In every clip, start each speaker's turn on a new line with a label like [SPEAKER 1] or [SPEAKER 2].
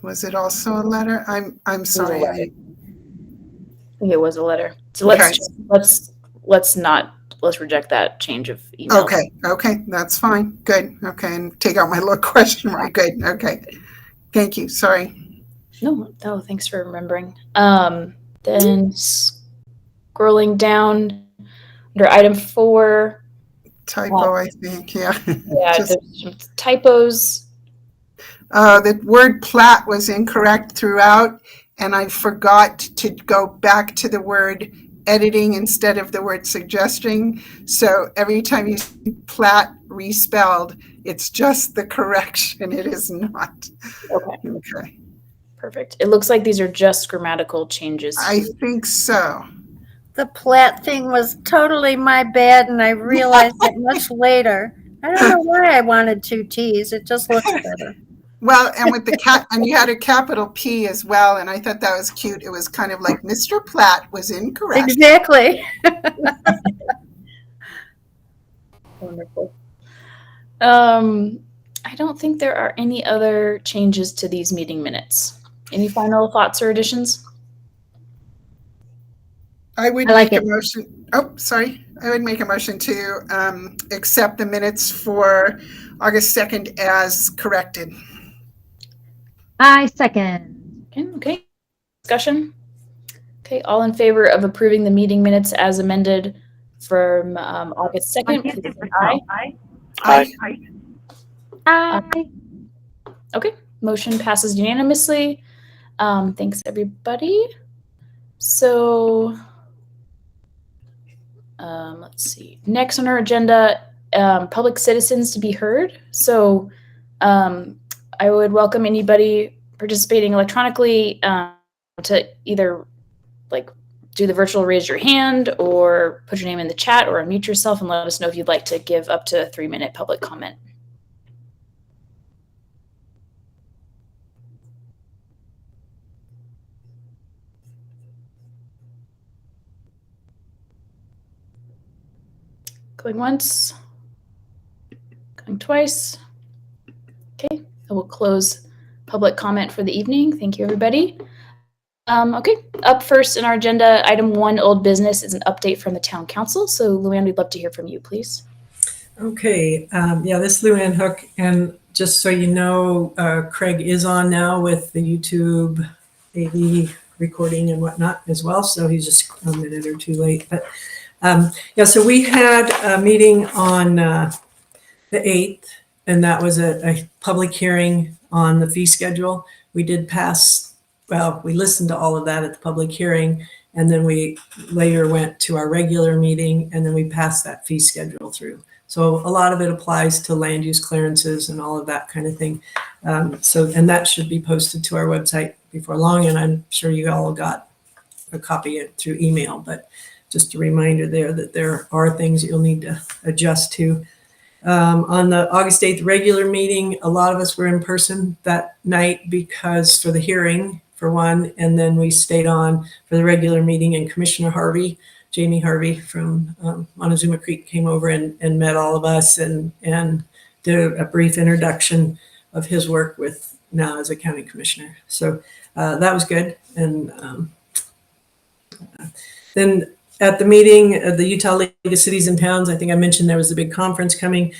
[SPEAKER 1] Was it also a letter? I'm sorry.
[SPEAKER 2] I think it was a letter. So let's reject that change of email.
[SPEAKER 1] Okay, that's fine. Good. Okay, and take out my little question mark. Good. Okay. Thank you. Sorry.
[SPEAKER 2] No, thanks for remembering. Then scrolling down under item 4.
[SPEAKER 1] Typo, I think. Yeah.
[SPEAKER 2] Yeah, there's some typos.
[SPEAKER 1] The word plat was incorrect throughout, and I forgot to go back to the word editing instead of the word suggesting. So every time you see plat respelled, it's just the correction. It is not. Okay.
[SPEAKER 2] Perfect. It looks like these are just grammatical changes.
[SPEAKER 1] I think so.
[SPEAKER 3] The plat thing was totally my bad, and I realized it much later. I don't know why I wanted 2 T's. It just looks better.
[SPEAKER 1] Well, and with the and you had a capital P as well, and I thought that was cute. It was kind of like Mr. Platt was incorrect.
[SPEAKER 3] Exactly.
[SPEAKER 2] Wonderful. I don't think there are any other changes to these meeting minutes. Any final thoughts or additions?
[SPEAKER 1] I would make a motion. Oh, sorry. I would make a motion to accept the minutes for August 2nd as corrected.
[SPEAKER 4] I second.
[SPEAKER 2] Okay. Discussion? Okay. All in favor of approving the meeting minutes as amended from August 2nd? Please say aye.
[SPEAKER 4] Aye.
[SPEAKER 2] Okay. Motion passes unanimously. Thanks, everybody. So let's see. Next on our agenda, public citizens to be heard. So I would welcome anybody participating electronically to either do the virtual raise your hand or put your name in the chat or unmute yourself and let us know if you'd like to give up to a 3-minute public comment. Going once, going twice. Okay, I will close public comment for the evening. Thank you, everybody. Okay, up first in our agenda, item 1, old business, is an update from the town council. So Luann, we'd love to hear from you, please.
[SPEAKER 5] Okay, yeah, this is Luann Hook, and just so you know, Craig is on now with the YouTube AV recording and whatnot as well, so he's just a minute or 2 late. But yeah, so we had a meeting on the 8th, and that was a public hearing on the fee schedule. We did pass, well, we listened to all of that at the public hearing, and then we later went to our regular meeting, and then we passed that fee schedule through. So a lot of it applies to land use clearances and all of that kind of thing. And that should be posted to our website before long, and I'm sure you all got a copy of it through email, but just a reminder there that there are things you'll need to adjust to. On the August 8th regular meeting, a lot of us were in person that night because for the hearing, for one, and then we stayed on for the regular meeting, and Commissioner Harvey, Jamie Harvey from Montezuma Creek, came over and met all of us and did a brief introduction of his work with now as a county commissioner. So that was good. And then at the meeting of the Utah League of Cities and Towns, I think I mentioned there was a big conference coming.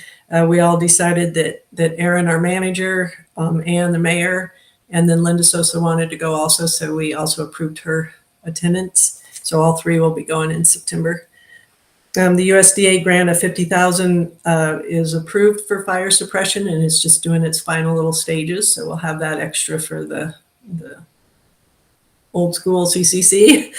[SPEAKER 5] We all decided that Aaron, our manager, and the mayor, and then Linda Sosa wanted to go also. So we also approved her attendance. So all 3 will be going in September. The USDA grant of $50,000 is approved for fire suppression, and it's just doing its final little stages. So we'll have that extra for the old school CCC.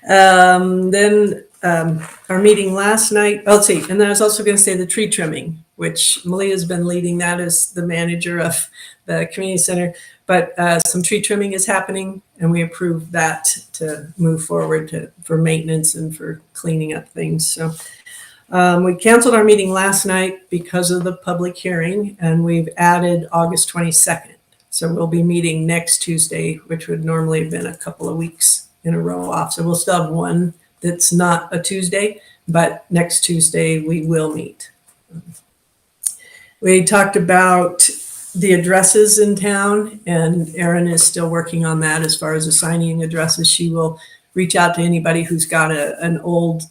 [SPEAKER 5] Then our meeting last night, let's see, and then I was also going to say the tree trimming, which Malia's been leading that as the manager of the community center, but some tree trimming is happening, and we approved that to move forward for maintenance and for cleaning up things. So we canceled our meeting last night because of the public hearing, and we've added August 22nd. So we'll be meeting next Tuesday, which would normally have been a couple of weeks in a row off. So we'll still have one that's not a Tuesday, but next Tuesday we will meet. We talked about the addresses in town, and Erin is still working on that as far as assigning addresses. She will reach out to anybody who's got an old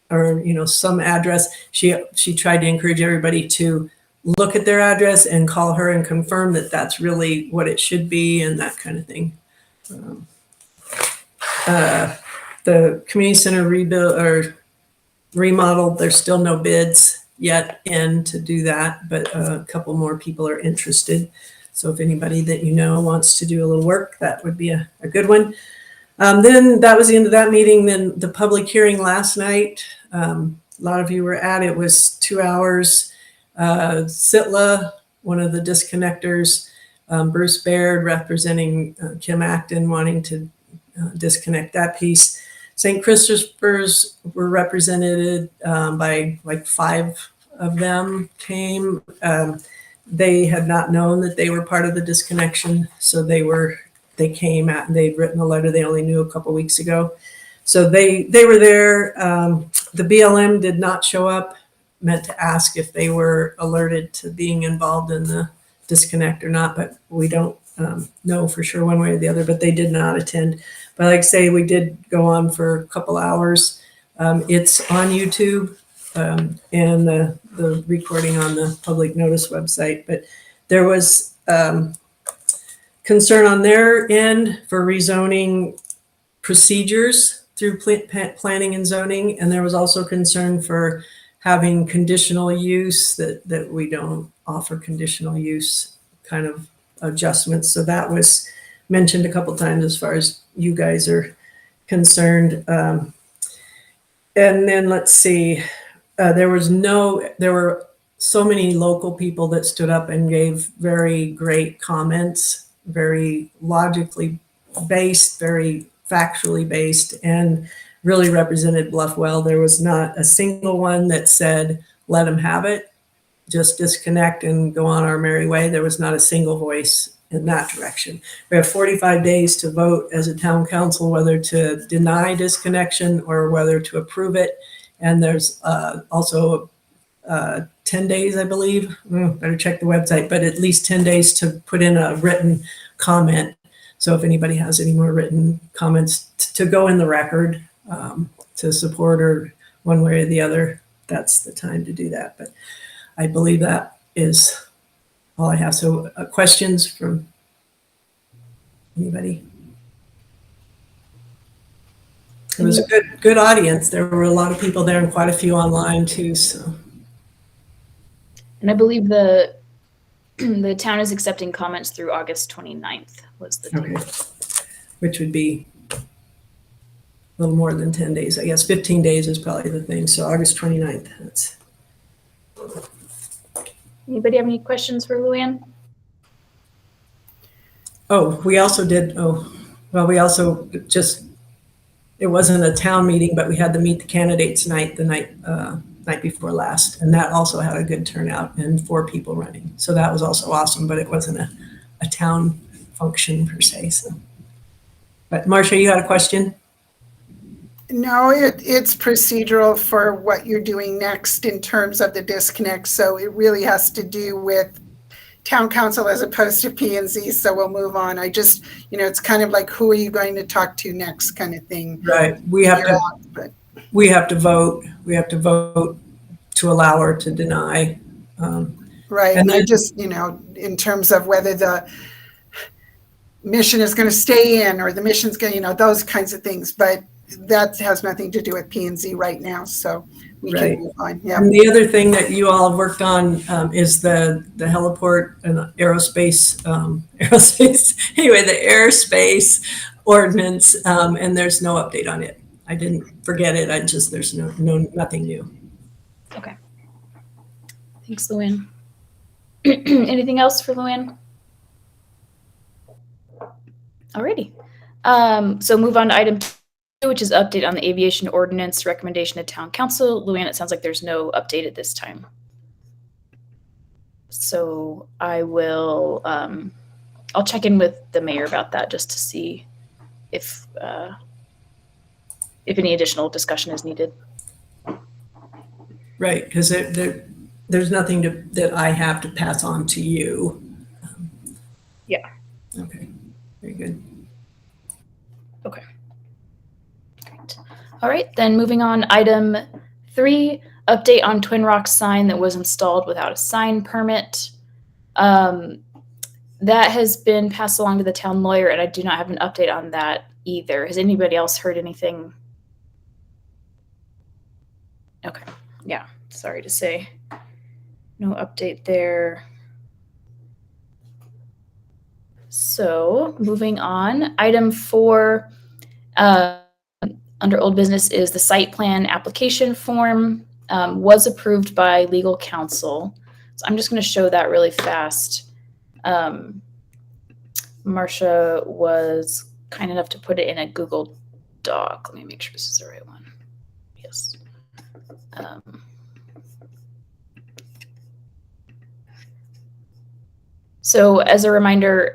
[SPEAKER 5] or, you know, some address. She tried to encourage everybody to look at their address and call her and confirm that that's really what it should be and that kind of thing. The community center rebuild or remodeled, there's still no bids yet in to do that, but a couple more people are interested. So if anybody that you know wants to do a little work, that would be a good one. Then that was the end of that meeting. Then the public hearing last night, a lot of you were at it, was 2 hours. Sitla, one of the disconnectors, Bruce Baird representing Kim Acton, wanting to disconnect that piece. St. Christopher's were represented by like 5 of them came. They had not known that they were part of the disconnection, so they came out and they'd written a letter they only knew a couple weeks ago. So they were there. The BLM did not show up, meant to ask if they were alerted to being involved in the disconnect or not, but we don't know for sure one way or the other, but they did not attend. But like I say, we did go on for a couple hours. It's on YouTube and the recording on the public notice website, but there was concern on their end for rezoning procedures through planning and zoning. And there was also concern for having conditional use, that we don't offer conditional use kind of adjustments. So that was mentioned a couple times as far as you guys are concerned. And then let's see, there were so many local people that stood up and gave very great comments, very logically based, very factually based, and really represented Bluff well. There was not a single one that said, let them have it, just disconnect and go on our merry way. There was not a single voice in that direction. We have 45 days to vote as a town council, whether to deny disconnection or whether to approve it. And there's also 10 days, I believe, better check the website, but at least 10 days to put in a written comment. So if anybody has any more written comments to go in the record to support or one way or the other, that's the time to do that. But I believe that is all I have. So questions from anybody? It was a good audience. There were a lot of people there and quite a few online too. So,
[SPEAKER 2] And I believe the town is accepting comments through August 29th was the date.
[SPEAKER 5] okay, which would be a little more than 10 days. I guess 15 days is probably the thing. So August 29th. That's.
[SPEAKER 2] Anybody have any questions for Luann?
[SPEAKER 5] Oh, we also did. Oh, well, we also just. It wasn't a town meeting, but we had the Meet the Candidates night the night before last, and that also had a good turnout and 4 people running. So that was also awesome, but it wasn't a town function per se. So, but Marcia, you had a question?
[SPEAKER 1] No, it's procedural for what you're doing next in terms of the disconnect. So it really has to do with town council as opposed to P&Z. So we'll move on. I just, it's kind of like, who are you going to talk to next kind of thing.
[SPEAKER 5] Right. We have to vote. We have to vote to allow or to deny.
[SPEAKER 1] Right. And I just, in terms of whether the mission is going to stay in or the mission's going to, those kinds of things. But that has nothing to do with P&Z right now. So we can move on. Yeah.
[SPEAKER 5] And the other thing that you all have worked on is the heliport and aerospace, anyway, the airspace ordinance, and there's no update on it. I didn't forget it. There's nothing new.
[SPEAKER 2] Okay. Thanks, Luann. Anything else for Luann? Alrighty. So move on to item 2, which is update on the aviation ordinance recommendation to town council. Luann, it sounds like there's no update at this time. So I will, I'll check in with the mayor about that just to see if any additional discussion is needed.
[SPEAKER 5] Right, because there's nothing that I have to pass on to you. Very good.
[SPEAKER 2] Great. All right, then moving on, item 3, update on Twin Rocks sign that was installed without a sign permit. That has been passed along to the town lawyer, and I do not have an update on that either. Has anybody else heard anything? Okay, yeah, sorry to say. No update there. So moving on, item 4, under old business is the site plan application form, was approved by legal counsel. So I'm just going to show that really fast. Marcia was kind enough to put it in a Google Doc. Let me make sure this is the right one. Yes. So as a reminder,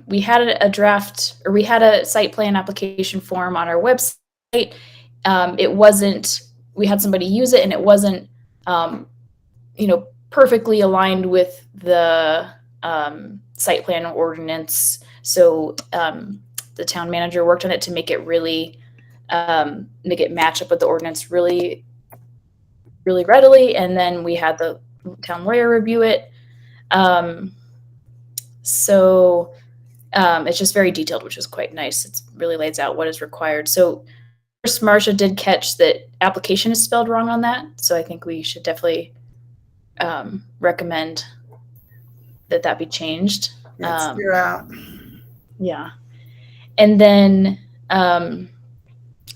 [SPEAKER 2] we had a draft, or we had a site plan application form on our website. It wasn't, we had somebody use it and it wasn't, perfectly aligned with the site plan ordinance. So the town manager worked on it to make it really, make it match up with the ordinance really, really readily. And then we had the town lawyer review it. So it's just very detailed, which is quite nice. It really lays out what is required. So first, Marcia did catch that application is spelled wrong on that. So I think we should definitely recommend that be changed.
[SPEAKER 1] Let's figure out.
[SPEAKER 2] Yeah. And then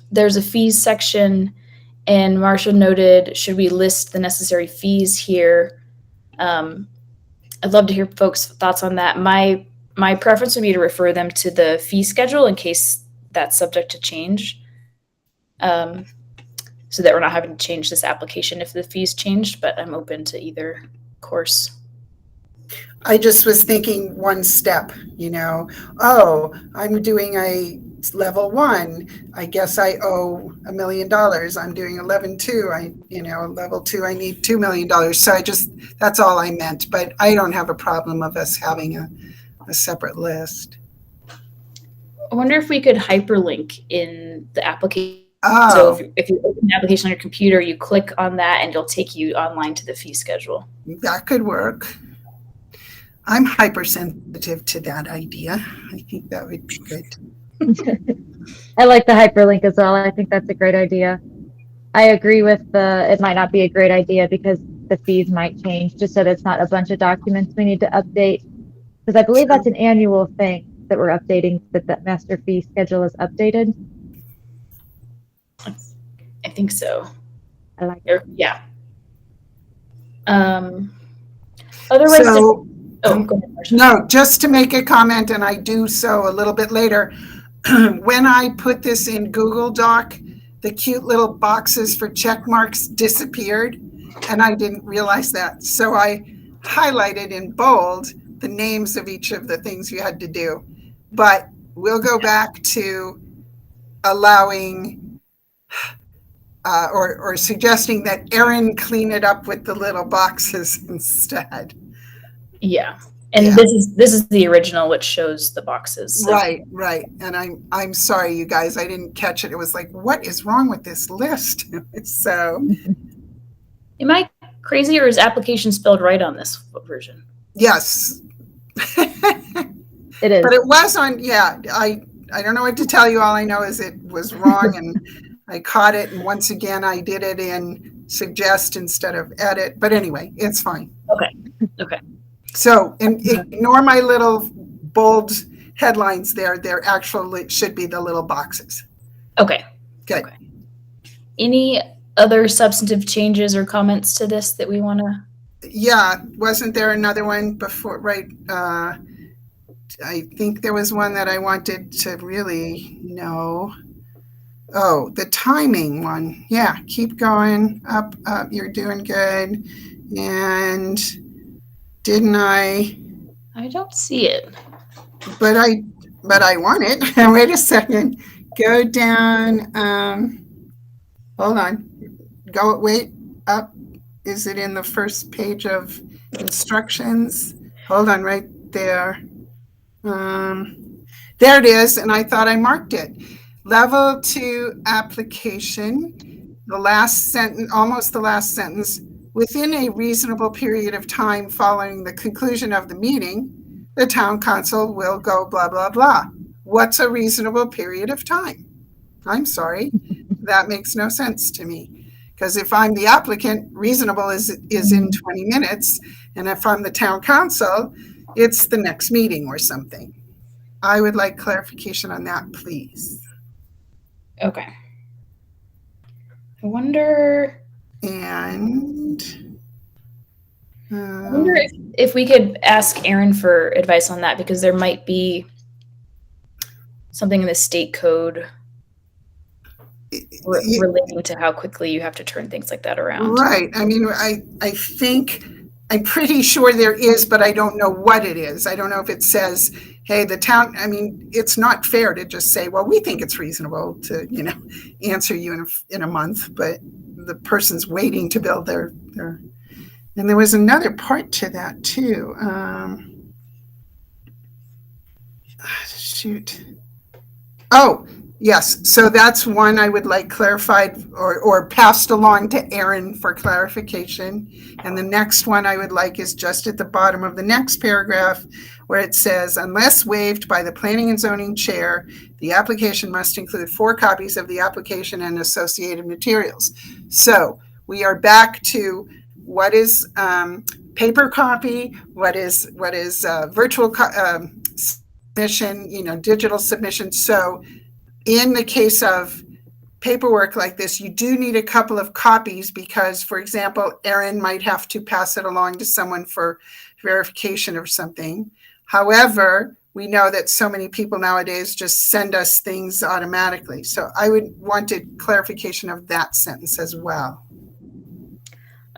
[SPEAKER 2] there's a fees section, and Marcia noted, should we list the necessary fees here? I'd love to hear folks' thoughts on that. My preference would be to refer them to the fee schedule in case that's subject to change, so that we're not having to change this application if the fees changed, but I'm open to either course.
[SPEAKER 1] I just was thinking one step, oh, I'm doing a level 1. I guess I owe $1 million. I'm doing a level 2. Level 2, I need $2 million. So that's all I meant, but I don't have a problem of us having a separate list.
[SPEAKER 2] I wonder if we could hyperlink in the application.
[SPEAKER 1] Oh.
[SPEAKER 2] So if you open the application on your computer, you click on that and it'll take you online to the fee schedule.
[SPEAKER 1] That could work. I'm hypersensitive to that idea. I think that would be good.
[SPEAKER 4] I like the hyperlink as well. I think that's a great idea. I agree with it might not be a great idea because the fees might change, just so that it's not a bunch of documents we need to update. Because I believe that's an annual thing that we're updating, that the master fee schedule is updated.
[SPEAKER 2] I think so.
[SPEAKER 4] I like it.
[SPEAKER 2] Yeah. Otherwise,
[SPEAKER 1] So,
[SPEAKER 2] go ahead, Marcia.
[SPEAKER 1] no, just to make a comment, and I do so a little bit later, when I put this in Google Doc, the cute little boxes for check marks disappeared, and I didn't realize that. So I highlighted in bold the names of each of the things you had to do. But we'll go back to allowing or suggesting that Erin clean it up with the little boxes instead.
[SPEAKER 2] Yeah. And
[SPEAKER 1] Yeah.
[SPEAKER 2] this is the original, which shows the boxes. So.
[SPEAKER 1] Right. And I'm sorry, you guys, I didn't catch it. It was like, what is wrong with this list? So,
[SPEAKER 2] Am I crazy, or is application spelled right on this version?
[SPEAKER 1] yes.
[SPEAKER 4] It is.
[SPEAKER 1] But it was on, yeah, I don't know what to tell you. All I know is it was wrong, and I caught it. And once again, I did it in suggest instead of edit. But anyway, it's fine.
[SPEAKER 2] Okay.
[SPEAKER 1] So ignore my little bold headlines there. There actually should be the little boxes.
[SPEAKER 2] Okay.
[SPEAKER 1] Good.
[SPEAKER 2] Okay. Any other substantive changes or comments to this that we want to?
[SPEAKER 1] Yeah, wasn't there another one before, right? I think there was one that I wanted to really know. Oh, the timing one. Yeah, keep going up. You're doing good. And didn't I?
[SPEAKER 2] I don't see it.
[SPEAKER 1] But I want it. Wait a second. Go down. Hold on. Wait up. Is it in the first page of instructions? Hold on, right there. There it is, and I thought I marked it. Level 2 application, the last sentence, almost the last sentence, within a reasonable period of time following the conclusion of the meeting, the town council will go blah, blah, blah. What's a reasonable period of time? I'm sorry, that makes no sense to me. Because if I'm the applicant, reasonable is in 20 minutes. And if I'm the town council, it's the next meeting or something. I would like clarification on that, please.
[SPEAKER 2] Okay. I wonder
[SPEAKER 1] And
[SPEAKER 2] if we could ask Aaron for advice on that, because there might be something in the state code relating to how quickly you have to turn things like that around.
[SPEAKER 1] Right. I mean, I think, I'm pretty sure there is, but I don't know what it is. I don't know if it says, hey, the town, I mean, it's not fair to just say, well, we think it's reasonable to, answer you in a month, but the person's waiting to build their, and there was another part to that too. Shoot. Oh, yes. So that's one I would like clarified or passed along to Aaron for clarification. And the next one I would like is just at the bottom of the next paragraph where it says, unless waived by the planning and zoning chair, the application must include 4 copies of the application and associated materials. So we are back to what is paper copy, what is virtual submission, digital submission. So in the case of paperwork like this, you do need a couple of copies because, for example, Aaron might have to pass it along to someone for verification or something. However, we know that so many people nowadays just send us things automatically. So I would wanted clarification of that sentence as well.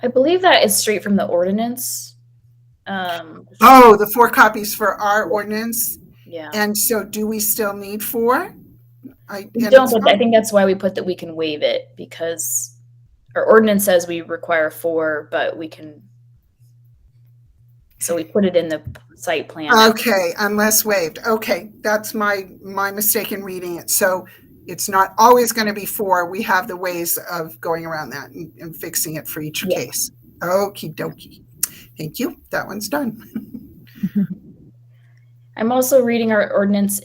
[SPEAKER 2] I believe that is straight from the ordinance.
[SPEAKER 1] The 4 copies for our ordinance.
[SPEAKER 2] Yeah.
[SPEAKER 1] And so do we still need 4?
[SPEAKER 2] We don't, but I think that's why we put that we can waive it, because our ordinance says we require 4, but we can. So we put it in the site plan.
[SPEAKER 1] Okay, unless waived. Okay, that's my mistake in reading it. So it's not always going to be 4. We have the ways of going around that and fixing it for each case. Okie dokie. Thank you. That one's done.
[SPEAKER 2] I'm also reading our ordinance.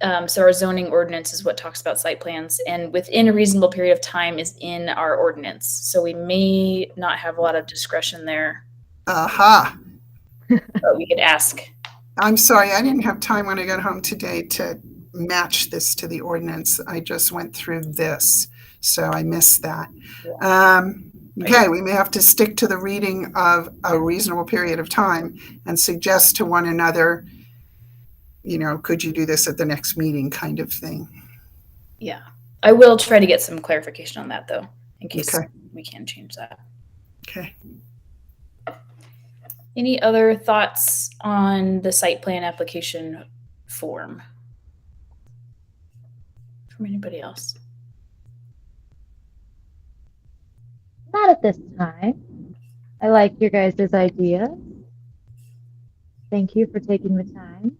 [SPEAKER 2] So our zoning ordinance is what talks about site plans, and within a reasonable period of time is in our ordinance. So we may not have a lot of discretion there.
[SPEAKER 1] Aha.
[SPEAKER 2] But we could ask.
[SPEAKER 1] I'm sorry, I didn't have time when I got home today to match this to the ordinance. I just went through this, so I missed that. Okay, we may have to stick to the reading of a reasonable period of time and suggest to one another, could you do this at the next meeting kind of thing.
[SPEAKER 2] Yeah, I will try to get some clarification on that though, in case we can change that.
[SPEAKER 1] Okay.
[SPEAKER 2] Any other thoughts on the site plan application form from anybody else?
[SPEAKER 4] Not at this time. I like your guys' idea. Thank you for taking the time.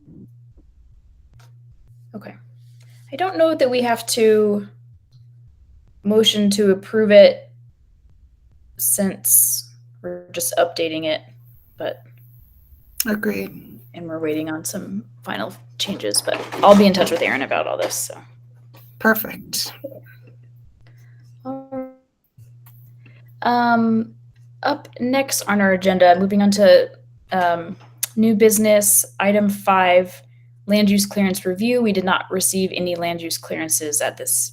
[SPEAKER 2] Okay. I don't know that we have to motion to approve it since we're just updating it, but
[SPEAKER 1] Agreed.
[SPEAKER 2] and we're waiting on some final changes, but I'll be in touch with Aaron about all this. So
[SPEAKER 1] Perfect.
[SPEAKER 2] Up next on our agenda, moving on to new business, item 5, land use clearance review. We did not receive any land use clearances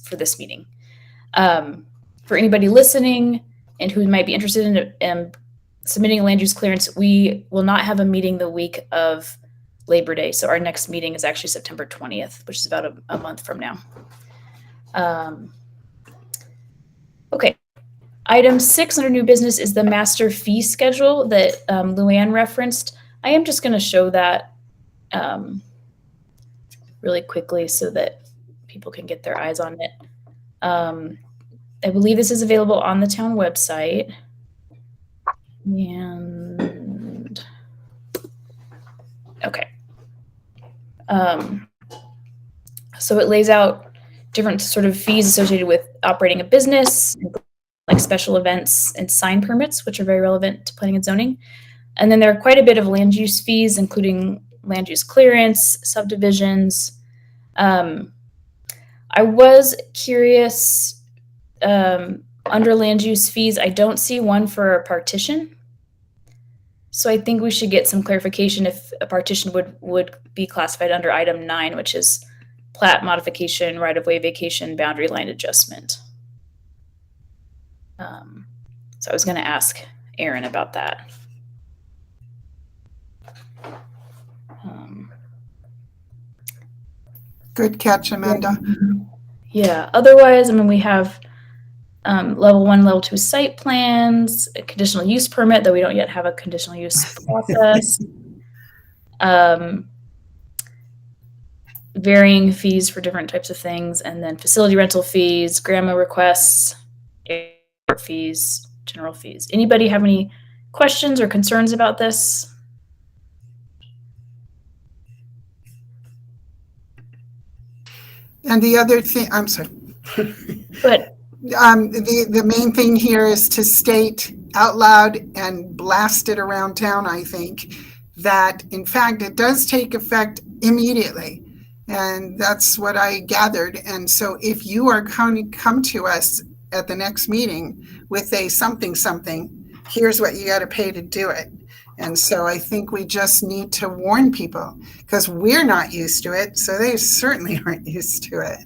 [SPEAKER 2] for this meeting. For anybody listening and who might be interested in submitting a land use clearance, we will not have a meeting the week of Labor Day. So our next meeting is actually September 20th, which is about a month from now. Okay. Item 6 under new business is the master fee schedule that Luann referenced. I am just going to show that really quickly so that people can get their eyes on it. I believe this is available on the town website. And okay. So it lays out different sort of fees associated with operating a business, like special events and sign permits, which are very relevant to planning and zoning. And then there are quite a bit of land use fees, including land use clearance, subdivisions. I was curious, under land use fees, I don't see one for a partition. So I think we should get some clarification if a partition would be classified under item 9, which is plat modification, right-of-way vacation, boundary line adjustment. So I was going to ask Aaron about that.
[SPEAKER 1] Good catch, Amanda.
[SPEAKER 2] Yeah. Otherwise, I mean, we have level 1, level 2 site plans, a conditional use permit, though we don't yet have a conditional use process. Varying fees for different types of things, and then facility rental fees, grandma requests, airport fees, general fees. Anybody have any questions or concerns about this?
[SPEAKER 1] And the other thing, I'm sorry.
[SPEAKER 2] But
[SPEAKER 1] The main thing here is to state out loud and blast it around town, I think, that in fact it does take effect immediately. And that's what I gathered. And so if you are going to come to us at the next meeting with a something, here's what you got to pay to do it. And so I think we just need to warn people because we're not used to it. So they certainly aren't used to it.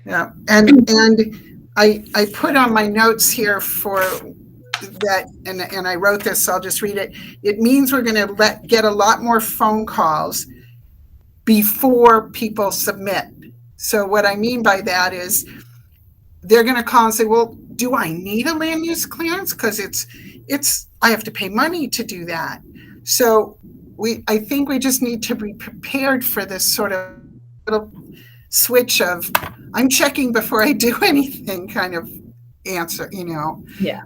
[SPEAKER 1] Yeah. And I put on my notes here for that, and I wrote this, so I'll just read it. It means we're going to get a lot more phone calls before people submit. So what I mean by that is they're going to call and say, well, do I need a land use clearance? Because I have to pay money to do that. So I think we just need to be prepared for this sort of little switch of I'm checking before I do anything kind of answer,
[SPEAKER 2] Yeah.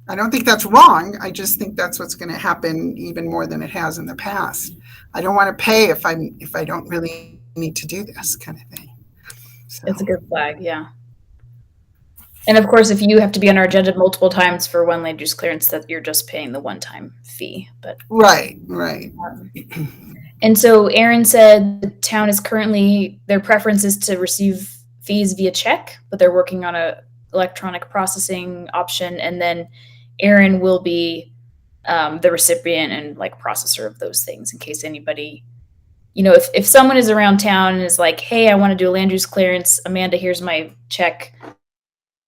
[SPEAKER 1] I don't think that's wrong. I just think that's what's going to happen even more than it has in the past. I don't want to pay if I don't really need to do this kind of thing. So.
[SPEAKER 2] It's a good flag, yeah. And of course, if you have to be on our agenda multiple times for one land use clearance, that you're just paying the one-time fee. But
[SPEAKER 1] right.
[SPEAKER 2] And so Aaron said the town is currently, their preference is to receive fees via check, but they're working on a electronic processing option. And then Aaron will be the recipient and like processor of those things in case anybody, if someone is around town and is like, hey, I want to do a land use clearance, Amanda, here's my check.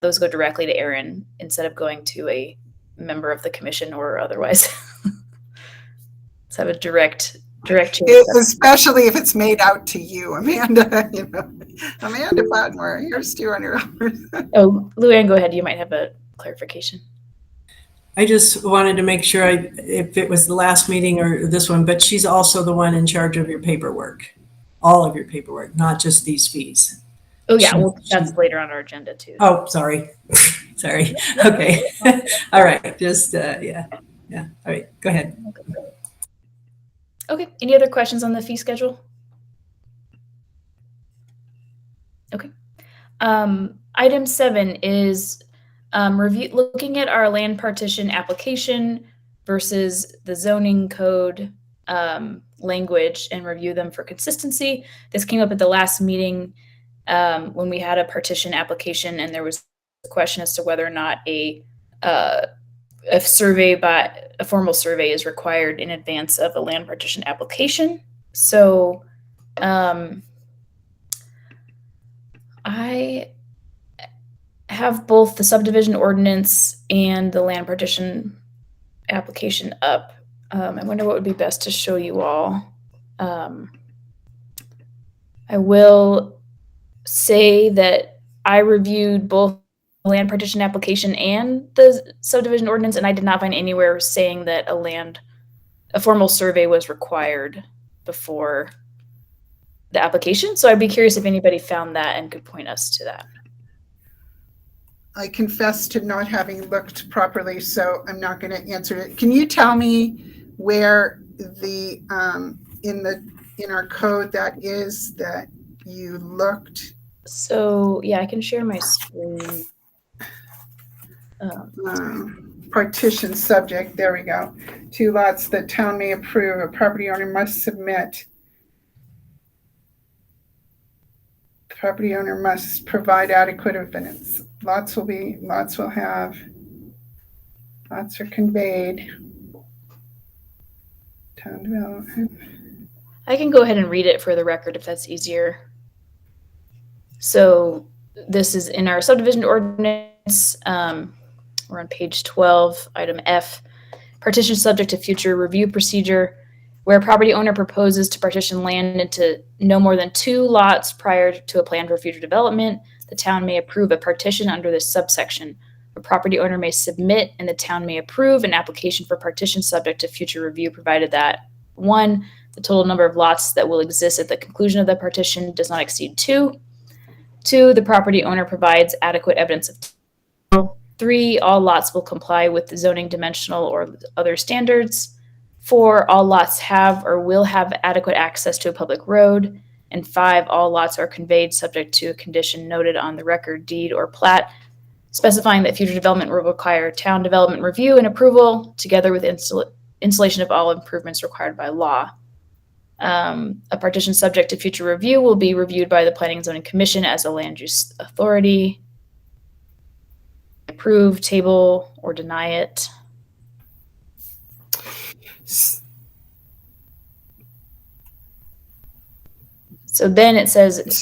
[SPEAKER 2] Those go directly to Aaron instead of going to a member of the commission or otherwise. Let's have a direct chance.
[SPEAKER 1] Especially if it's made out to you, Amanda. Amanda Podmore, here's $200.
[SPEAKER 2] Oh, Luann, go ahead. You might have a clarification.
[SPEAKER 5] I just wanted to make sure if it was the last meeting or this one, but she's also the one in charge of your paperwork, all of your paperwork, not just these fees.
[SPEAKER 2] Oh yeah, well that's later on our agenda too.
[SPEAKER 5] Oh, sorry. Sorry. Okay. All right. Just yeah. All right. Go ahead.
[SPEAKER 2] Okay. Any other questions on the fee schedule? Okay. Item 7 is looking at our land partition application versus the zoning code language and review them for consistency. This came up at the last meeting when we had a partition application, and there was a question as to whether or not a formal survey is required in advance of a land partition application. So I have both the subdivision ordinance and the land partition application up. I wonder what would be best to show you all. I will say that I reviewed both the land partition application and the subdivision ordinance, and I did not find anywhere saying that a formal survey was required before the application. So I'd be curious if anybody found that and could point us to that.
[SPEAKER 1] I confess to not having looked properly, so I'm not going to answer it. Can you tell me where in the in our code that is that you looked?
[SPEAKER 2] So yeah, I can share my screen.
[SPEAKER 1] Partition subject, there we go. 2 lots the town may approve, a property owner must submit. The property owner must provide adequate evidence. Lots are conveyed. Town development.
[SPEAKER 2] I can go ahead and read it for the record if that's easier. So this is in our subdivision ordinance. We're on page 12, item F. Partition subject to future review procedure. Where a property owner proposes to partition land into no more than 2 lots prior to a plan for future development, the town may approve a partition under this subsection. A property owner may submit and the town may approve an application for partition subject to future review, provided that 1, the total number of lots that will exist at the conclusion of the partition does not exceed 2. 2, the property owner provides adequate evidence of title. 3, all lots will comply with the zoning, dimensional, or other standards. 4, all lots have or will have adequate access to a public road. And 5, all lots are conveyed subject to a condition noted on the record, deed, or plat, specifying that future development will require town development review and approval, together with installation of all improvements required by law. A partition subject to future review will be reviewed by the Planning and Zoning Commission as a land use authority. Approve, table, or deny it. So then it says it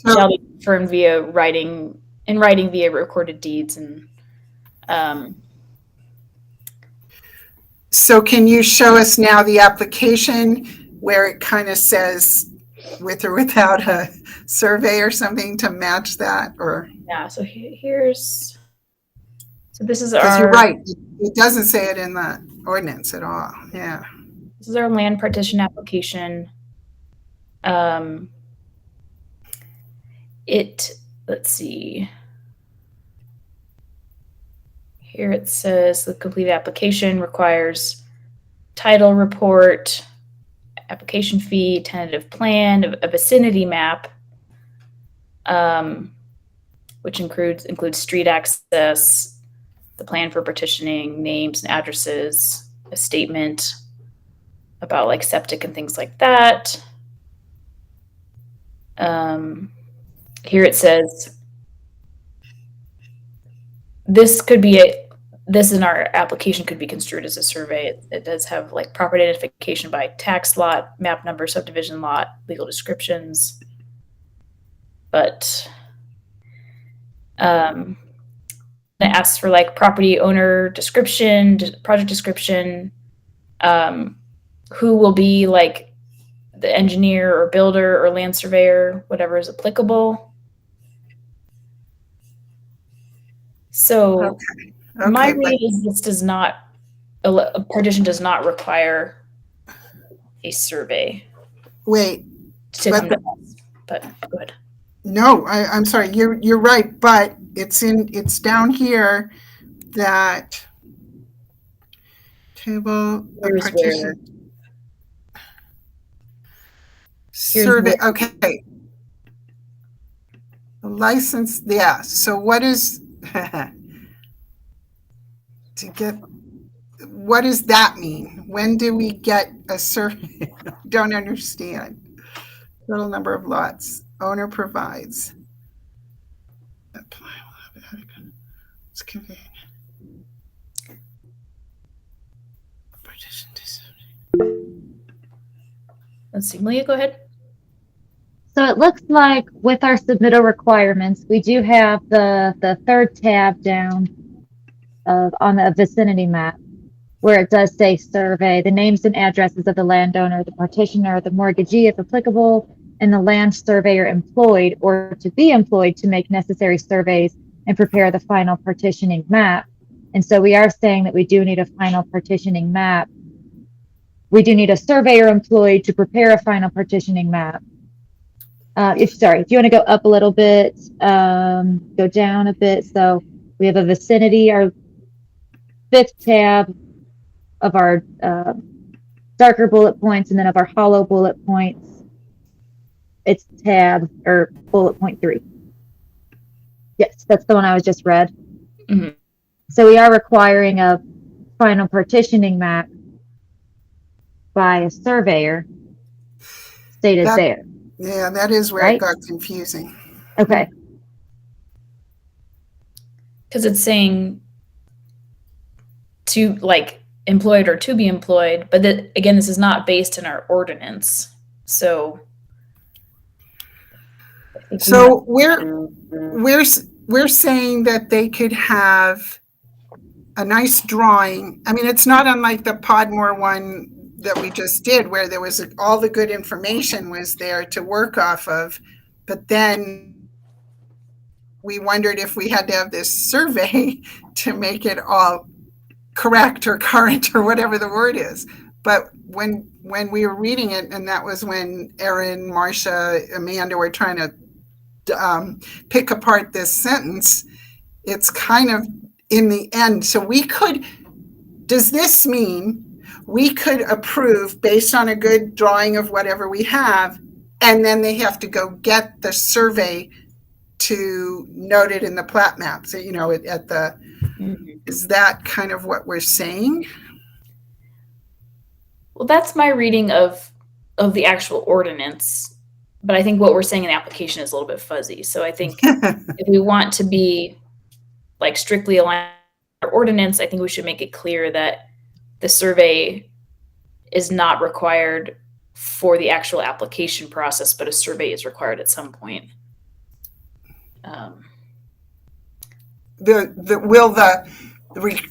[SPEAKER 2] shall be confirmed via writing, in writing via recorded deeds. And
[SPEAKER 1] So can you show us now the application where it kind of says with or without a survey or something to match that? Or
[SPEAKER 2] yeah, so here's, so this is
[SPEAKER 1] because
[SPEAKER 2] our,
[SPEAKER 1] you're right, it doesn't say it in the ordinance at all. Yeah.
[SPEAKER 2] this is our land partition application. Let's see. Here it says the complete application requires title report, application fee, tentative plan, a vicinity map, which includes street access, the plan for partitioning, names and addresses, a statement about like septic and things like that. Here it says this in our application could be construed as a survey. It does have like property identification by tax lot, map number, subdivision lot, legal descriptions. But it asks for like property owner description, project description, who will be like the engineer or builder or land surveyor, whatever is applicable. So
[SPEAKER 1] Okay.
[SPEAKER 2] my
[SPEAKER 1] but
[SPEAKER 2] reading is this does not, a partition does not require a survey
[SPEAKER 1] wait,
[SPEAKER 2] to
[SPEAKER 1] But
[SPEAKER 2] come to us. But go ahead.
[SPEAKER 1] no, I'm sorry. You're right, but it's down here that table
[SPEAKER 2] Here's
[SPEAKER 1] partition
[SPEAKER 2] Here's
[SPEAKER 1] survey. Okay. License, yeah. So what is what does that mean? When do we get a survey? Don't understand. Total number of lots. Owner provides. It's convenient. Partition to
[SPEAKER 2] Let's see, Malia, go ahead.
[SPEAKER 4] So it looks like with our submittal requirements, we do have the third tab down on the vicinity map where it does say survey, the names and addresses of the landowner, the partitioner, the mortgagee if applicable, and the land surveyor employed or to be employed to make necessary surveys and prepare the final partitioning map. And so we are saying that we do need a final partitioning map. We do need a surveyor employed to prepare a final partitioning map. If you want to go up a little bit, go down a bit. So we have a vicinity, our 5th tab of our darker bullet points, and then of our hollow bullet points. It's tab or bullet point 3. Yes, that's the one I was just read.
[SPEAKER 2] Mhm.
[SPEAKER 4] So we are requiring a final partitioning map by a surveyor stated
[SPEAKER 1] That-
[SPEAKER 4] there.
[SPEAKER 1] Yeah, that is where
[SPEAKER 4] Right?
[SPEAKER 1] it got confusing.
[SPEAKER 4] Okay.
[SPEAKER 2] Because it's saying to like employed or to be employed, but that again, this is not based in our ordinance. So I think we
[SPEAKER 1] So we're saying that they could have a nice drawing. I mean, it's not unlike the Podmore one that we just did, where there was all the good information was there to work off of, but then we wondered if we had to have this survey to make it all correct or current or whatever the word is. But when we were reading it, and that was when Erin, Marcia, Amanda were trying to pick apart this sentence, it's kind of in the end. So does this mean we could approve based on a good drawing of whatever we have, and then they have to go get the survey to note it in the plat map? So, at the, is that kind of what we're saying?
[SPEAKER 2] Well, that's my reading of the actual ordinance, but I think what we're saying in the application is a little bit fuzzy. So I think if we want to be like strictly aligned with our ordinance, I think we should make it clear that the survey is not required for the actual application process, but a survey is required at some point.
[SPEAKER 1] Will the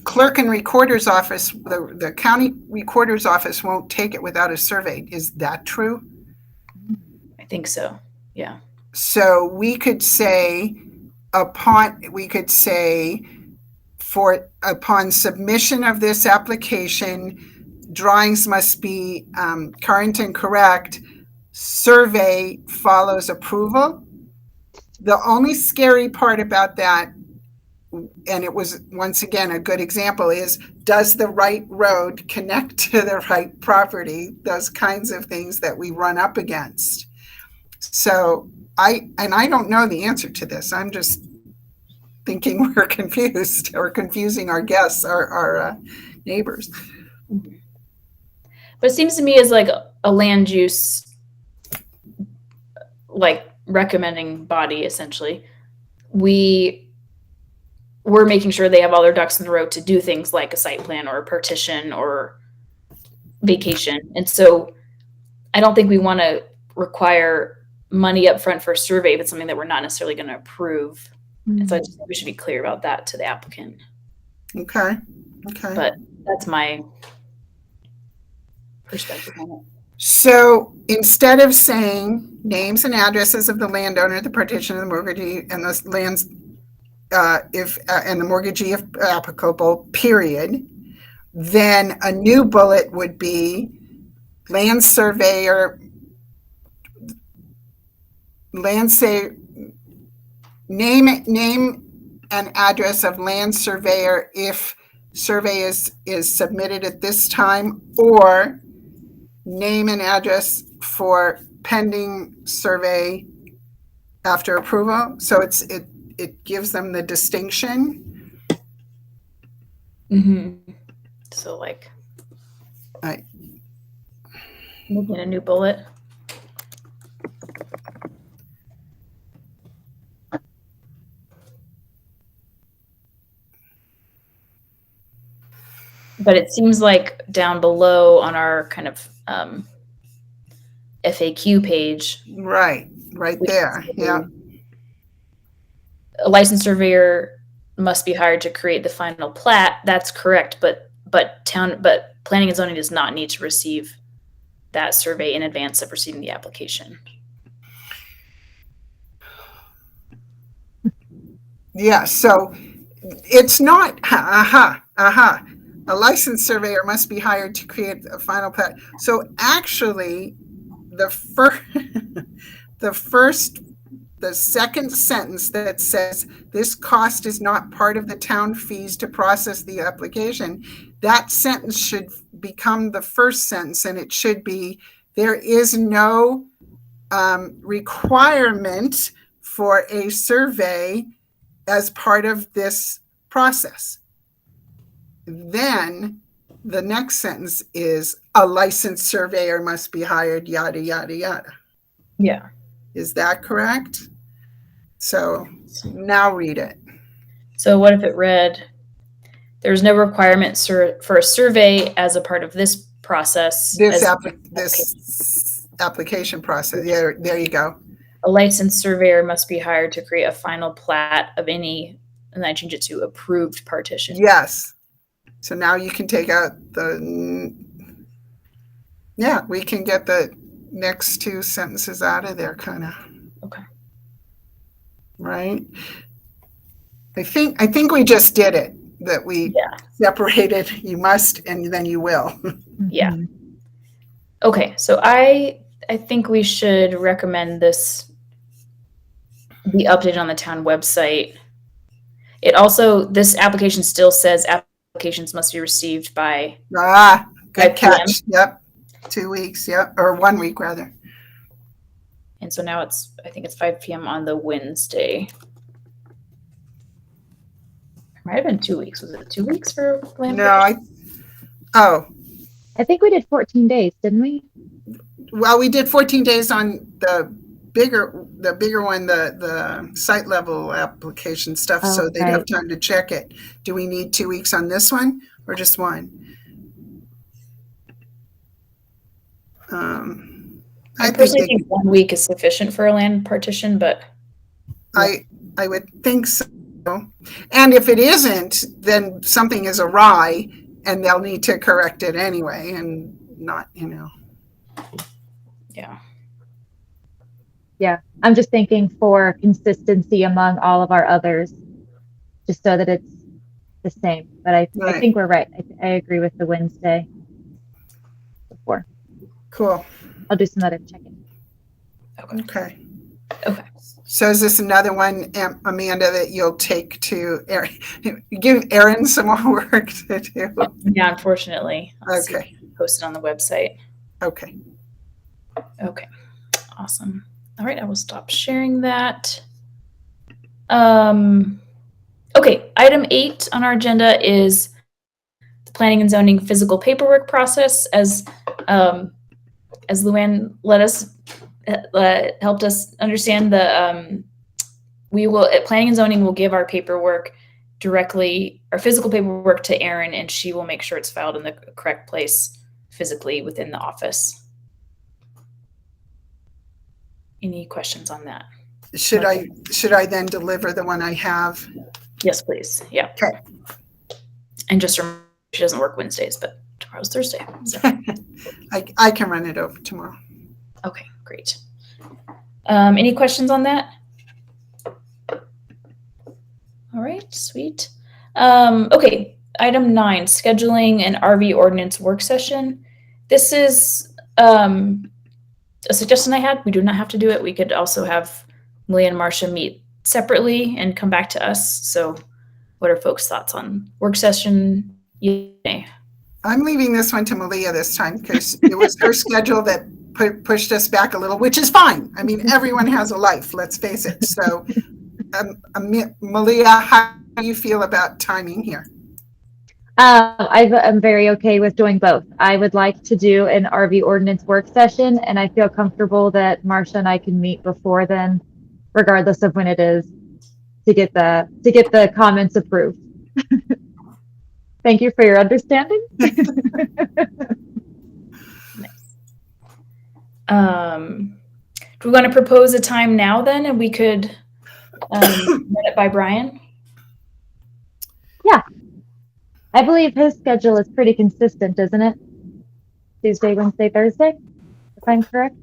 [SPEAKER 1] clerk and recorder's office, the county recorder's office won't take it without a survey? Is that true?
[SPEAKER 2] I think so. Yeah.
[SPEAKER 1] So we could say upon submission of this application, drawings must be current and correct. Survey follows approval. The only scary part about that, and it was once again a good example, is does the right road connect to the right property? Those kinds of things that we run up against. So I don't know the answer to this. I'm just thinking we're confused or confusing our guests, our neighbors.
[SPEAKER 2] But it seems to me as like a land use, like recommending body, essentially, we're making sure they have all their ducks in the row to do things like a site plan or a partition or vacation. And so I don't think we want to require money up front for a survey if it's something that we're not necessarily going to approve. And so I just think we should be clear about that to the applicant.
[SPEAKER 1] Okay.
[SPEAKER 2] But that's my perspective on it.
[SPEAKER 1] So instead of saying names and addresses of the landowner, the partition, the mortgagee, and the lands, and the mortgagee if applicable, period, then a new bullet would be land surveyor, name and address of land surveyor if survey is submitted at this time, or name and address for pending survey after approval. So it gives them the distinction.
[SPEAKER 2] Mm-hmm. So like
[SPEAKER 1] Right.
[SPEAKER 2] making a new bullet. But it seems like down below on our kind of FAQ page,
[SPEAKER 1] Right there. Yeah.
[SPEAKER 2] a licensed surveyor must be hired to create the final plat. That's correct, but planning and zoning does not need to receive that survey in advance of receiving the application.
[SPEAKER 1] Yeah, so it's not, a licensed surveyor must be hired to create a final plat. So actually, the second sentence that says this cost is not part of the town fees to process the application, that sentence should become the first sentence, and it should be, there is no requirement for a survey as part of this process. Then the next sentence is a licensed surveyor must be hired, yada, yada, yada.
[SPEAKER 2] Yeah.
[SPEAKER 1] Is that correct? So now read it.
[SPEAKER 2] So what if it read, there's no requirement for a survey as a part of this process.
[SPEAKER 1] This
[SPEAKER 2] as
[SPEAKER 1] application process. Yeah, there you go.
[SPEAKER 2] a licensed surveyor must be hired to create a final plat of any, and I change it to approved partition.
[SPEAKER 1] Yes. So now you can take out the, yeah, we can get the next two sentences out of there, kind of.
[SPEAKER 2] Okay.
[SPEAKER 1] Right? I think we just did it, that we separated you must and then you will.
[SPEAKER 2] Yeah. Okay, so I think we should recommend this be updated on the town website. It also, this application still says applications must be received by
[SPEAKER 1] Good
[SPEAKER 2] 5 p.m.
[SPEAKER 1] catch. Yep. 2 weeks. Yep. Or 1 week rather.
[SPEAKER 2] And so now I think it's 5 p.m. on the Wednesday. It might have been 2 weeks. Was it 2 weeks for land?
[SPEAKER 1] No,
[SPEAKER 4] I think we did 14 days, didn't we?
[SPEAKER 1] well, we did 14 days on the bigger one, the site level application stuff,
[SPEAKER 4] Oh,
[SPEAKER 1] so they'd
[SPEAKER 4] right.
[SPEAKER 1] have time to check it. Do we need 2 weeks on this one or just one?
[SPEAKER 2] I personally think 1 week is sufficient for a land partition, but
[SPEAKER 1] I would think so. And if it isn't, then something is awry and they'll need to correct it anyway and not,
[SPEAKER 2] yeah.
[SPEAKER 4] Yeah, I'm just thinking for consistency among all of our others, just so that it's the same. But I
[SPEAKER 1] Right.
[SPEAKER 4] think we're right. I agree with the Wednesday before.
[SPEAKER 1] Cool.
[SPEAKER 4] I'll do some other checking.
[SPEAKER 1] Okay.
[SPEAKER 2] Okay.
[SPEAKER 1] So is this another one, Amanda, that you'll take to Erin? Give Erin some more work to do.
[SPEAKER 2] Yeah, unfortunately. I'll see
[SPEAKER 1] Okay.
[SPEAKER 2] it posted on the website.
[SPEAKER 1] Okay.
[SPEAKER 2] Okay. Awesome. All right, I will stop sharing that. Okay, item 8 on our agenda is the planning and zoning physical paperwork process. As Luann helped us understand, we will at planning and zoning will give our paperwork directly, our physical paperwork, to Erin, and she will make sure it's filed in the correct place physically within the office. Any questions on that?
[SPEAKER 1] Should I then deliver the one I have?
[SPEAKER 2] Yes, please. Yeah.
[SPEAKER 1] Okay.
[SPEAKER 2] And just remember, she doesn't work Wednesdays, but tomorrow's Thursday. So.
[SPEAKER 1] I can run it over tomorrow.
[SPEAKER 2] Okay, great. Any questions on that? All right, sweet. Okay, item 9, scheduling an RV ordinance work session. This is a suggestion I had. We do not have to do it. We could also have Malia and Marcia meet separately and come back to us. So what are folks' thoughts on work session? Yay.
[SPEAKER 1] I'm leaving this one to Malia this time because it was her schedule that pushed us back a little, which is fine. I mean, everyone has a life, let's face it. So Malia, how do you feel about timing here?
[SPEAKER 4] I'm very okay with doing both. I would like to do an RV ordinance work session, and I feel comfortable that Marcia and I can meet before then, regardless of when it is, to get the comments approved. Thank you for your understanding.
[SPEAKER 2] Do we want to propose a time now then, and we could run it by Brian?
[SPEAKER 4] Yeah. I believe his schedule is pretty consistent, isn't it? Tuesday, Wednesday, Thursday, if I'm correct.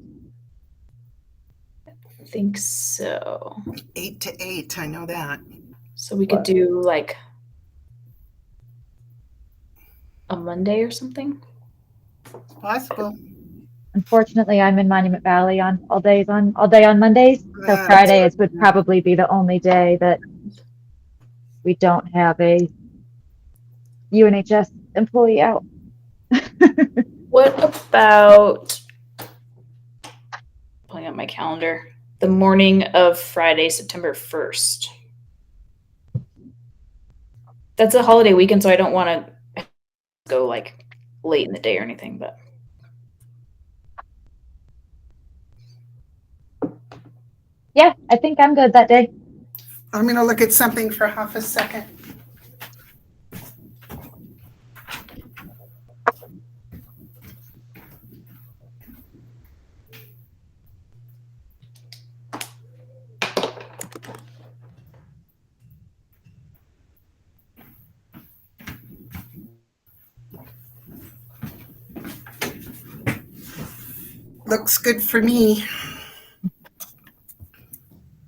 [SPEAKER 2] I think so.
[SPEAKER 1] 8 to 8, I know that.
[SPEAKER 2] So we could do like a Monday or something.
[SPEAKER 1] Possible.
[SPEAKER 4] Unfortunately, I'm in Monument Valley on all day on Mondays. So
[SPEAKER 1] Yeah,
[SPEAKER 4] Fridays would probably be the only day that we don't have a UNHS employee out.
[SPEAKER 2] What about, pulling up at my calendar. The morning of Friday, September 1st. That's a holiday weekend, so I don't want to go like late in the day or anything, but.
[SPEAKER 4] Yeah, I think I'm good that day.
[SPEAKER 1] I'm going to look at something for half a second. Looks good for me.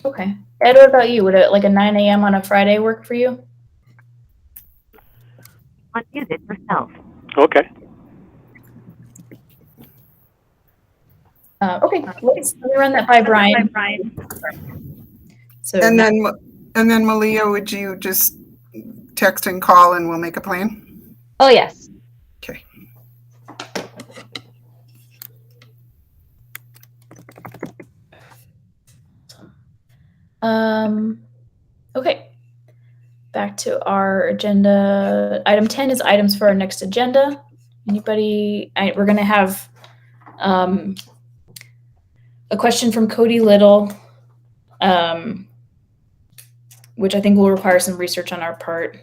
[SPEAKER 2] Okay. Ed, what about you? Would it like a 9 a.m. on a Friday work for you?
[SPEAKER 6] Unmute it yourself.
[SPEAKER 7] Okay.
[SPEAKER 2] Okay. Let me run that by Brian. So
[SPEAKER 1] And then Malia, would you just text and call and we'll make a plan?
[SPEAKER 4] Oh, yes.
[SPEAKER 1] Okay.
[SPEAKER 2] Okay. Back to our agenda. Item 10 is items for our next agenda. Anybody? We're going to have a question from Cody Little, which I think will require some research on our part.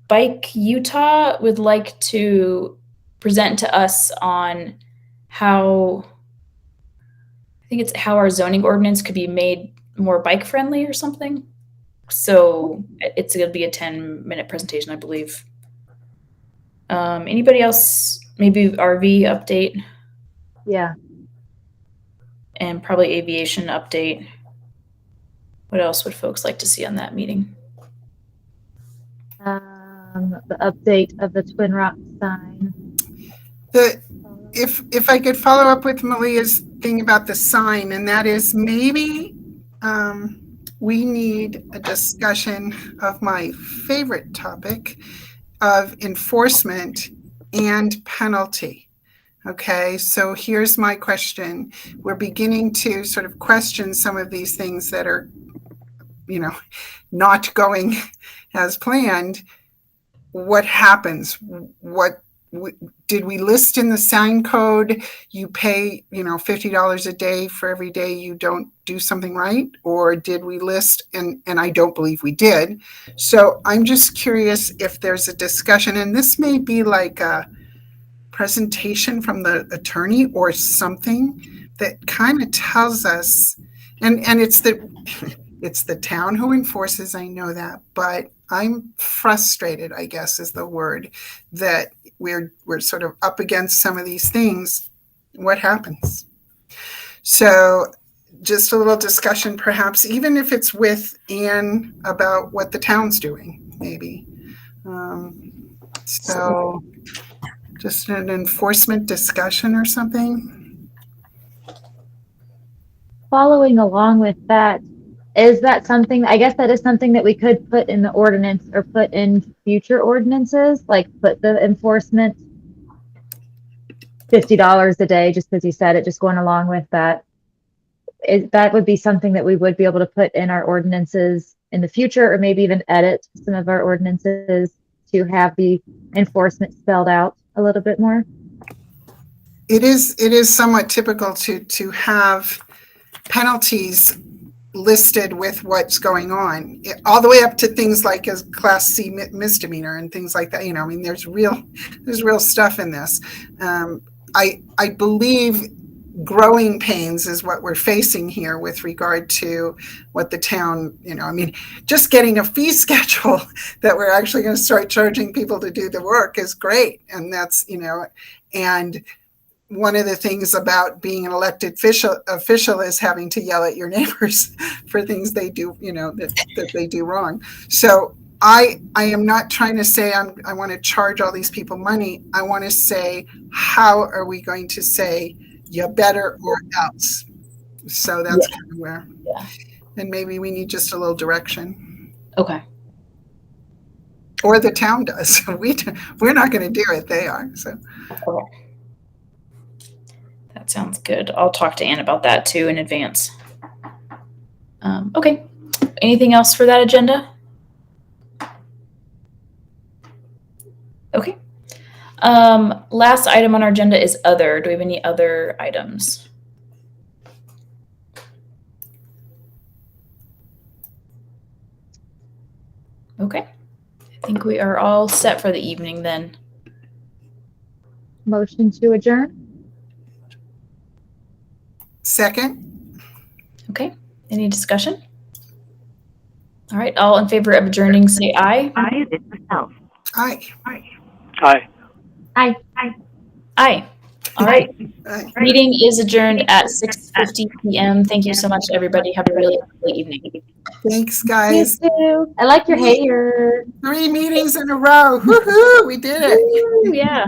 [SPEAKER 2] Bike Utah would like to present to us on how, I think it's how our zoning ordinance could be made more bike friendly or something. So it's going to be a 10-minute presentation, I believe. Anybody else? Maybe RV update
[SPEAKER 4] Yeah.
[SPEAKER 2] and probably aviation update. What else would folks like to see on that meeting?
[SPEAKER 4] The update of the Twin Rock sign.
[SPEAKER 1] If I could follow up with Malia's thing about the sign, and that is maybe we need a discussion of my favorite topic of enforcement and penalty. Okay, so here's my question. We're beginning to sort of question some of these things that are, not going as planned. What happens? Did we list in the sign code, you pay, $50 a day for every day you don't do something right? Or did we list, and I don't believe we did. So I'm just curious if there's a discussion, and this may be like a presentation from the attorney or something that kind of tells us, and it's the town who enforces, I know that, but I'm frustrated, I guess is the word, that we're sort of up against some of these things. What happens? So just a little discussion, perhaps, even if it's with Anne about what the town's doing, maybe. So just an enforcement discussion or something.
[SPEAKER 4] Following along with that, is that something, I guess that is something that we could put in the ordinance or put in future ordinances, like put the enforcement $50 a day, just because you said it, just going along with that. That would be something that we would be able to put in our ordinances in the future, or maybe even edit some of our ordinances to have the enforcement spelled out a little bit more.
[SPEAKER 1] It is somewhat typical to have penalties listed with what's going on, all the way up to things like a Class C misdemeanor and things like that. There's real stuff in this. I believe growing pains is what we're facing here with regard to what the town, just getting a fee schedule that we're actually going to start charging people to do the work is great. And that's, and one of the things about being an elected official is having to yell at your neighbors for things they do, that they do wrong. So I am not trying to say I want to charge all these people money. I want to say, how are we going to say you better or else? So that's kind of where, and maybe we need just a little direction.
[SPEAKER 2] Okay.
[SPEAKER 1] Or the town does. We're not going to do it. They are. So.
[SPEAKER 2] Okay. Sounds good. I'll talk to Ann about that too in advance. Okay. Anything else for that agenda? Okay. Last item on our agenda is other. Do we have any other items? Okay. I think we are all set for the evening then.
[SPEAKER 4] Motion to adjourn?
[SPEAKER 1] Second?
[SPEAKER 2] Okay. Any discussion? All right. All in favor of adjourning, say aye.
[SPEAKER 6] Use it for self.
[SPEAKER 1] Aye.
[SPEAKER 7] Aye.
[SPEAKER 4] Aye.
[SPEAKER 2] Aye. All right.
[SPEAKER 1] Aye.
[SPEAKER 2] Meeting is adjourned at 6:50 p.m. Thank you so much, everybody. Have a really lovely evening.
[SPEAKER 1] Thanks,
[SPEAKER 4] You
[SPEAKER 1] guys.
[SPEAKER 4] too. I like your hair.
[SPEAKER 1] 3 meetings in a row. Woohoo! We did it.
[SPEAKER 2] Yeah.